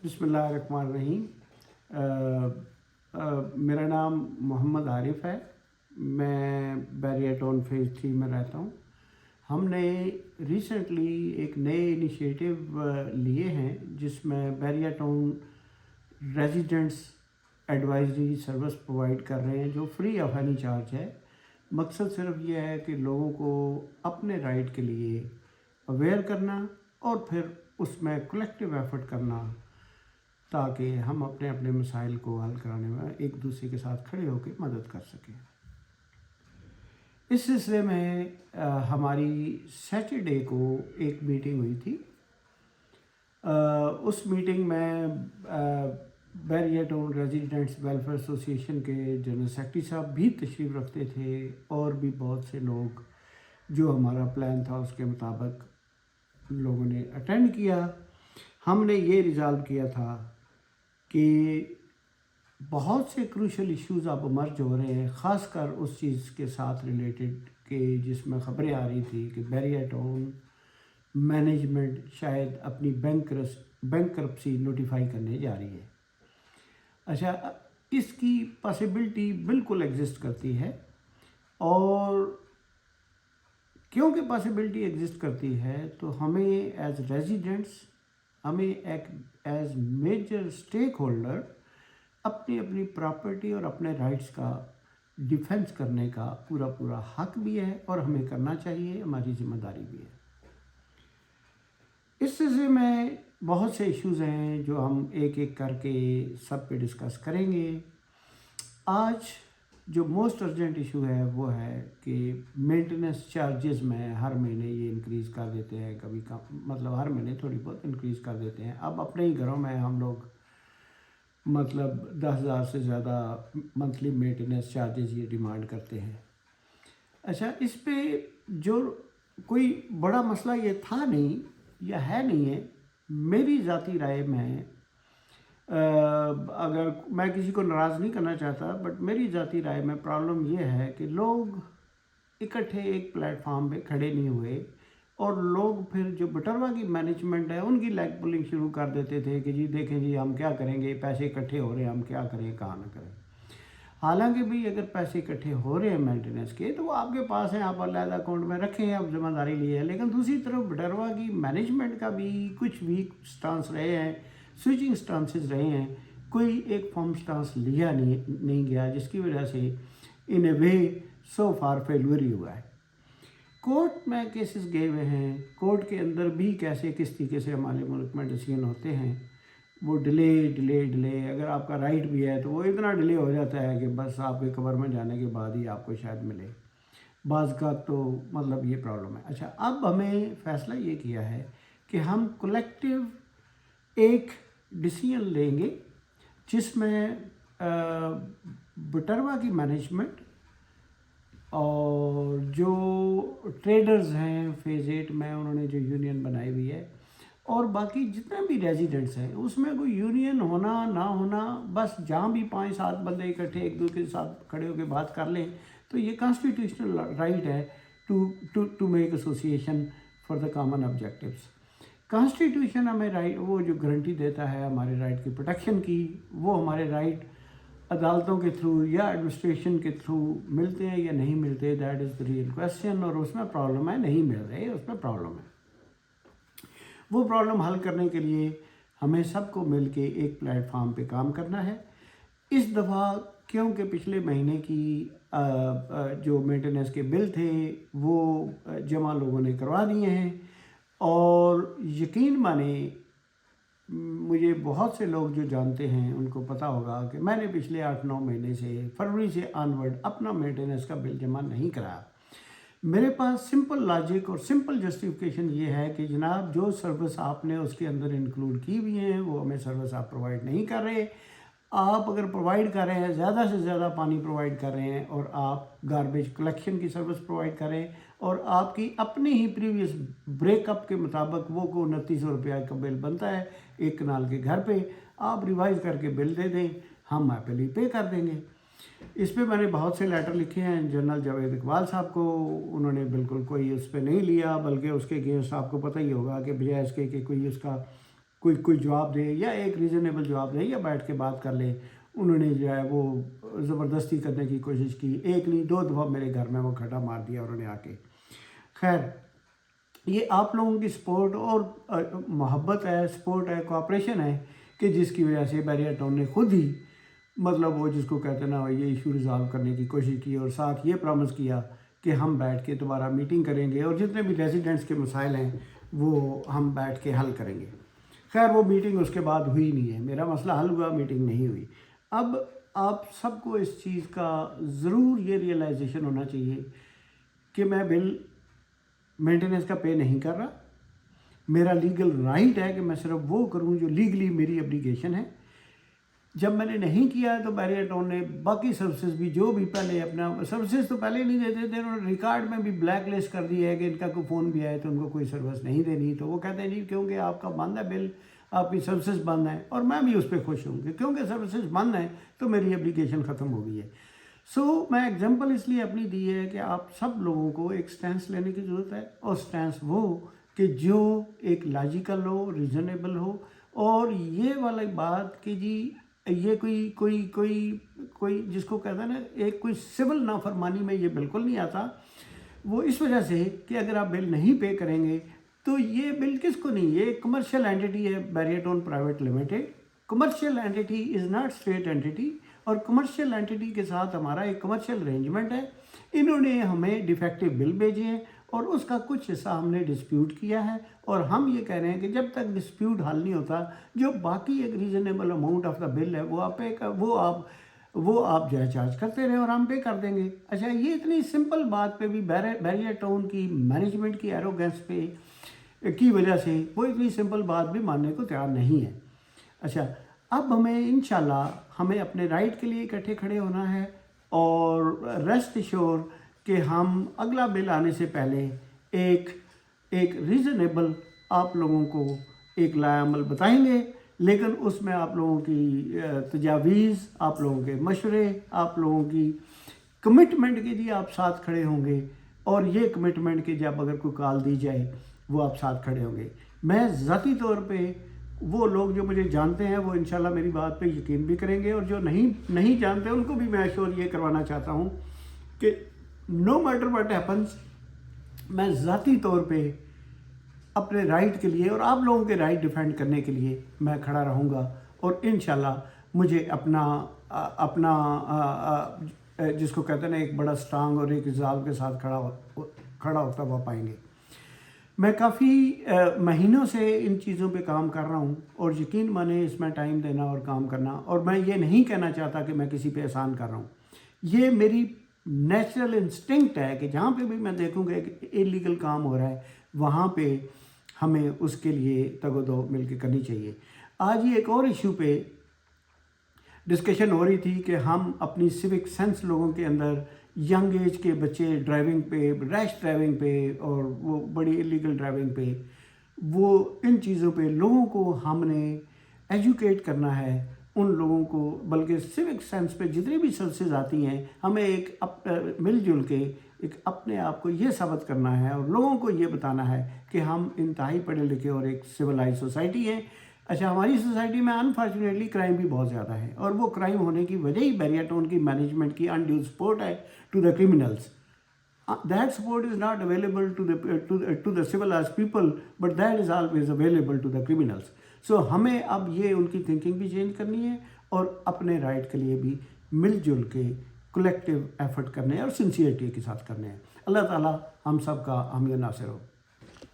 बिस्मिल्लाहिर्रहमानिर्रहीम। मेरा नाम मोहम्मद आरिफ है। मैं बैरिया टाउन फेज़ 3 में रहता हूँ। हमने रिसेंटली एक नए इनिशिएटिव लिए हैं जिसमें Bahria Town residents advisory service provide कर रहे हैं जो फ्री ऑफ एनी चार्ज है। मकसद सिर्फ ये है कि लोगों को अपने राइट के लिए अवेयर करना और फिर उसमें कलेक्टिव एफर्ट करना ताकि हम अपने अपने मसाइल को हल कराने में एक दूसरे के साथ खड़े होकर मदद कर सकें। इस सिलसिले में हमारी सैटरडे को एक मीटिंग हुई थी। उस मीटिंग में Bahria Town residents welfare association के जनरल सेक्रेटरी साहब भी तशरीफ़ रखते थे और भी बहुत से लोग जो हमारा प्लान था उसके मुताबिक लोगों ने अटेंड किया। हमने ये रिज़ॉल्व किया था कि बहुत से क्रूशल इश्यूज़ अब इमर्ज हो रहे हैं, ख़ासकर उस चीज़ के साथ रिलेटेड कि जिसमें ख़बरें आ रही थी कि बैरिया टाउन मैनेजमेंट शायद अपनी बैंकरप्सी नोटिफाई करने जा रही है। अच्छा, इसकी पॉसिबिलिटी बिल्कुल एग्जिस्ट करती है और क्योंकि पॉसिबिलिटी एग्जिस्ट करती है तो हमें एज रेजिडेंट्स, हमें एक एज मेजर स्टेक होल्डर अपनी अपनी प्रॉपर्टी और अपने राइट्स का डिफेंस करने का पूरा हक भी है और हमें करना चाहिए, हमारी जिम्मेदारी भी है। इस सिलसिले में बहुत से इश्यूज़ हैं जो हम एक एक करके सब पे डिस्कस करेंगे। आज जो मोस्ट अर्जेंट इशू है वो है कि मेंटेनेंस चार्जेस में हर महीने ये इंक्रीज़ कर देते हैं, कभी कम मतलब हर महीने थोड़ी बहुत इंक्रीज़ कर देते हैं। अब अपने ही घरों में हम लोग मतलब 10,000 से ज़्यादा मंथली मेंटेनेंस चार्जेस ये डिमांड करते हैं। अच्छा, इस पे जो कोई बड़ा मसला ये था नहीं या है नहीं है, मेरी ज़ाती राय में अगर मैं किसी को नाराज़ नहीं करना चाहता, बट मेरी ज़ाती राय में प्रॉब्लम ये है कि लोग इकट्ठे एक प्लेटफार्म पे खड़े नहीं हुए और लोग फिर जो बटरवा की मैनेजमेंट है उनकी लेग पुलिंग शुरू कर देते थे कि जी देखें जी हम क्या करेंगे, पैसे इकट्ठे हो रहे हैं, हम क्या करें, कहाँ ना करें। हालांकि भी अगर पैसे इकट्ठे हो रहे हैं मेंटेनेंस के तो वो आपके पास हैं, आप अलग अकाउंट में रखें, आप जिम्मेदारी लिए है। लेकिन दूसरी तरफ बटरवा की मैनेजमेंट का भी कुछ वीक स्टांस रहे हैं, स्विचिंग स्टांसेस रहे हैं, कोई एक फॉर्म स्टांस लिया नहीं गया, जिसकी वजह से इन ए वे सो फार फेलुअर ही हुआ है। कोर्ट में केसेस गए हुए हैं, कोर्ट के अंदर भी कैसे किस तरीके से हमारे मुल्क में डिसीजन होते हैं, वो डिले अगर आपका राइट भी है तो वो इतना डिले हो जाता है कि बस आपके कब्र में जाने के बाद ही आपको शायद मिले। बाज़ का तो मतलब ये प्रॉब्लम है। अच्छा, अब हमें फ़ैसला ये किया है कि हम कलेक्टिव एक डिसीजन लेंगे जिसमें बटरवा की मैनेजमेंट और जो ट्रेडर्स हैं फेज़ 8 में उन्होंने जो यूनियन बनाई हुई है और बाकी जितने भी रेजिडेंट्स हैं उसमें कोई यूनियन होना ना होना, बस जहाँ भी 5-7 बंदे इकट्ठे एक दूसरे के साथ खड़े होकर बात कर लें तो ये कॉन्स्टिट्यूशनल राइट है to make association for the common objectives. Constitution हमें राइट वो जो गारंटी देता है हमारे राइट की प्रोटेक्शन की, वो हमारे राइट अदालतों के थ्रू या एडमिनिस्ट्रेशन के थ्रू मिलते हैं या नहीं मिलते, that is the real question. और उसमें प्रॉब्लम है, नहीं मिल रहे, उसमें प्रॉब्लम है। वो प्रॉब्लम हल करने के लिए हमें सबको मिल के एक प्लेटफार्म पे काम करना है। इस दफ़ा क्योंकि पिछले महीने की जो मेंटेनेंस के बिल थे वो जमा लोगों ने करवा दिए हैं और यकीन माने मुझे बहुत से लोग जो जानते हैं उनको पता होगा कि मैंने पिछले 8-9 महीने से फरवरी से ऑनवर्ड अपना मेंटेनेंस का बिल जमा नहीं कराया। मेरे पास सिंपल लॉजिक और सिंपल जस्टिफिकेशन ये है कि जनाब जो सर्विस आपने उसके अंदर इंक्लूड की हुई है वो हमें सर्विस आप प्रोवाइड नहीं कर रहे। आप अगर प्रोवाइड कर रहे हैं, ज़्यादा से ज़्यादा पानी प्रोवाइड कर रहे हैं और आप गार्बेज कलेक्शन की सर्विस प्रोवाइड करें और आपकी अपने ही प्रीवियस ब्रेकअप के मुताबिक वो को 2900 रुपया का बिल बनता है एक कनाल के घर पे, आप रिवाइज़ करके बिल दे दें, हम हैप्पीली पे कर देंगे। इस पे मैंने बहुत से लेटर लिखे हैं जनरल जावेद इकबाल साहब को, उन्होंने बिल्कुल कोई उस पर नहीं लिया, बल्कि उसके अगेंस्ट आपको पता ही होगा कि बजाय इसके कि कोई उसका کوئی جواب دے یا ایک ریزنیبل جواب دے یا بیٹھ کے بات کر لے. انہوں نے جو ہے وہ زبردستی کرنے کی کوشش کی, ایک نہیں 2 دفعہ میرے گھر میں وہ کھٹا مار دیا انہوں نے آ کے. خیر یہ آپ لوگوں کی سپورٹ اور محبت ہے, سپورٹ ہے, کوآپریشن ہے کہ جس کی وجہ سے بیریئر ٹاؤن نے خود ہی مطلب وہ جس کو کہتے ہیں نا یہ ایشو ریزالو کرنے کی کوشش کی اور ساتھ یہ پرامس کیا کہ ہم بیٹھ کے دوبارہ میٹنگ کریں گے اور جتنے بھی ریزیڈنٹس کے مسائل ہیں وہ ہم بیٹھ کے حل کریں گے. خیر وہ میٹنگ اس کے بعد ہوئی نہیں ہے, میرا مسئلہ حل ہوا, میٹنگ نہیں ہوئی. اب آپ سب کو اس چیز کا ضرور یہ ریئلائزیشن ہونا چاہیے کہ میں بل مینٹیننس کا پے نہیں کر رہا. میرا لیگل رائٹ ہے کہ میں صرف وہ کروں جو لیگلی میری اپلیکیشن ہے. جب میں نے نہیں کیا تو بیریئر ٹاؤن نے باقی سروسز بھی جو بھی پہلے اپنا سروسز تو پہلے نہیں دیتے تھے, انہوں نے ریکارڈ میں بھی بلیک لسٹ کر دی ہے کہ ان کا کوئی فون بھی آئے تو ان کو کوئی سروس نہیں دینی. تو وہ کہتے ہیں جی کیونکہ آپ کا بند ہے بل, آپ کی سروسز بند ہیں, اور میں بھی اس پہ خوش ہوں کہ کیونکہ سروسز بند ہیں تو میری اپلیکیشن ختم ہو گئی ہے. سو میں ایگزامپل اس لیے اپنی دی ہے کہ آپ سب لوگوں کو ایک سٹینس لینے کی ضرورت ہے, اور سٹینس وہ کہ جو ایک لاجیکل ہو, ریزنیبل ہو, اور یہ والی بات کہ جی یہ کوئی جس کو کہتا ہے نا ایک کوئی سول نافرمانی میں یہ بالکل نہیں آتا. وہ اس وجہ سے کہ اگر آپ بل نہیں پے کریں گے تو یہ بل کس کو نہیں, یہ کمرشل اینٹی ہے Bahria Town private limited. Commercial entity is not state entity, اور کمرشل اینٹی کے ساتھ ہمارا ایک کمرشل ارینجمنٹ ہے. انہوں نے ہمیں ڈیفیکٹو بل بھیجے ہیں اور اس کا کچھ حصہ ہم نے ڈسپیوٹ کیا ہے, اور ہم یہ کہہ رہے ہیں کہ جب تک ڈسپیوٹ حل نہیں ہوتا جو باقی ایک ریزنیبل اماؤنٹ آف دا بل ہے وہ آپ جو ہے چارج کرتے رہے اور ہم پے کر دیں گے. اچھا یہ اتنی سمپل بات پہ بھی بیریئر ٹاؤن کی مینجمنٹ کی ایروگینس پہ کی وجہ سے وہ اتنی سمپل بات بھی ماننے کو تیار نہیں ہے. اچھا اب ہمیں انشاءاللہ ہمیں اپنے رائٹ کے لیے اکٹھے کھڑے ہونا ہے, اور ریسٹ ایشور کہ ہم اگلا بل آنے سے پہلے ایک ریزنیبل آپ لوگوں کو ایک لائحہ عمل بتائیں گے, لیکن اس میں آپ لوگوں کی تجاویز, آپ لوگوں کے مشورے, آپ لوگوں کی کمٹمنٹ کے جی آپ ساتھ کھڑے ہوں گے, اور یہ کمٹمنٹ کہ جب اگر کوئی کال دی جائے وہ آپ ساتھ کھڑے ہوں گے. میں ذاتی طور پہ وہ لوگ جو مجھے جانتے ہیں وہ انشاءاللہ میری بات پہ یقین بھی کریں گے, اور جو نہیں جانتے ان کو بھی میں ایشور یہ کروانا چاہتا ہوں کہ نو میٹر واٹ ہیپنس میں ذاتی طور پہ اپنے رائٹ کے لیے اور آپ لوگوں کے رائٹ ڈیفینڈ کرنے کے لیے میں کھڑا رہوں گا, اور انشاءاللہ مجھے اپنا جس کو کہتے ہیں نا ایک بڑا سٹرانگ اور ایک ریزالو کے ساتھ کھڑا ہوتا ہوا پائیں گے. میں کافی مہینوں سے ان چیزوں پہ کام کر رہا ہوں, اور یقین مانے اس میں ٹائم دینا اور کام کرنا, اور میں یہ نہیں کہنا چاہتا کہ میں کسی پہ احسان کر رہا ہوں. یہ میری نیچرل انسٹنکٹ ہے کہ جہاں پہ بھی میں دیکھوں گا کہ انلیگل کام ہو رہا ہے وہاں پہ ہمیں اس کے لیے تگ و دو مل کے کرنی چاہیے. آج ہی ایک اور ایشو پہ ڈسکشن ہو رہی تھی کہ ہم اپنی سیوک سینس لوگوں کے اندر ینگ ایج کے بچے ڈرائیونگ پہ, ریش ڈرائیونگ پہ, اور وہ بڑی انلیگل ڈرائیونگ پہ, وہ ان چیزوں پہ لوگوں کو ہم نے ایجوکیٹ کرنا ہے ان لوگوں کو. بلکہ سیوک سینس پہ جتنی بھی سروسز آتی ہیں ہمیں ایک مل جل کے ایک اپنے آپ کو یہ ثابت کرنا ہے اور لوگوں کو یہ بتانا ہے کہ ہم انتہائی پڑھے لکھے اور ایک سویلائز سوسائٹی ہیں. اچھا ہماری سوسائٹی میں انفارچونیٹلی کرائم بھی بہت زیادہ ہے, اور وہ کرائم ہونے کی وجہ ہی بیریئر ٹاؤن کی مینجمنٹ کی انڈیو سپورٹ ہے to the criminals. That support is not available to the civilized people, but that is always available to the criminals. So ہمیں اب یہ ان کی تھنکنگ بھی چینج کرنی ہے, اور اپنے رائٹ کے لیے بھی مل جل کے کولیکٹیو ایفرٹ کرنے ہیں اور سنسیئرٹی کے ساتھ کرنے ہیں. اللہ تعالیٰ ہم سب کا حامی و ناصر ہو.